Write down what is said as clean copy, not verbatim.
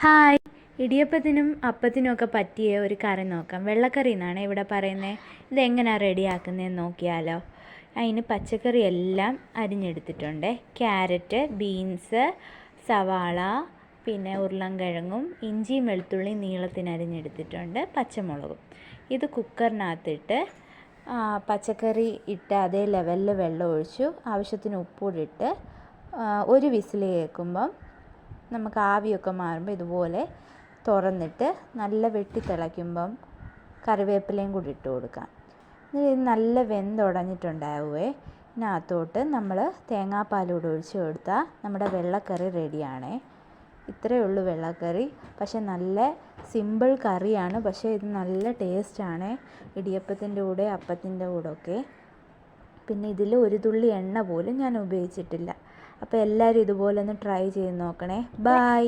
Hi, ഇടിയപ്പത്തിനും അപ്പത്തിനും ഒക്കെ പറ്റിയ ഒരു കറി നോക്കാം. വെള്ളക്കറി എന്നാണ് ഇവിടെ പറയുന്നത്. ഇതെങ്ങനെയാണ് റെഡിയാക്കുന്നതെന്ന് നോക്കിയാലോ. അതിന് പച്ചക്കറി എല്ലാം അരിഞ്ഞെടുത്തിട്ടുണ്ട്. ക്യാരറ്റ്, ബീൻസ്, സവാള, പിന്നെ ഉരുളൻകിഴങ്ങും ഇഞ്ചിയും വെളുത്തുള്ളിയും നീളത്തിന് അരിഞ്ഞെടുത്തിട്ടുണ്ട്, പച്ചമുളകും. ഇത് കുക്കറിനകത്തിട്ട് പച്ചക്കറി ഇട്ട് അതേ ലെവലിൽ വെള്ളം ഒഴിച്ചു ആവശ്യത്തിന് ഉപ്പൂടിട്ട് ഒരു വിസിൽ കേൾക്കുമ്പം നമുക്ക് ആവിയൊക്കെ മാറുമ്പോൾ ഇതുപോലെ തുറന്നിട്ട് നല്ല വെട്ടി തിളയ്ക്കുമ്പം കറിവേപ്പിലയും കൂടി ഇട്ട് കൊടുക്കാം. ഇത് നല്ല വെന്തുടഞ്ഞിട്ടുണ്ടാവുമേ. ഇതിനകത്തോട്ട് നമ്മൾ തേങ്ങാപ്പാലൂടെ ഒഴിച്ച് കൊടുത്താൽ നമ്മുടെ വെള്ളക്കറി റെഡിയാണേ. ഇത്രയേ ഉള്ളൂ വെള്ളക്കറി. പക്ഷെ നല്ല സിമ്പിൾ കറിയാണ്, പക്ഷേ ഇത് നല്ല ടേസ്റ്റാണ് ഇടിയപ്പത്തിൻ്റെ കൂടെ അപ്പത്തിൻ്റെ കൂടെ ഒക്കെ. പിന്നെ ഇതിൽ ഒരു തുള്ളി എണ്ണ പോലും ഞാൻ ഉപയോഗിച്ചിട്ടില്ല. അപ്പോൾ എല്ലാവരും ഇതുപോലെ ഒന്ന് ട്രൈ ചെയ്ത് നോക്കണേ. ബൈ.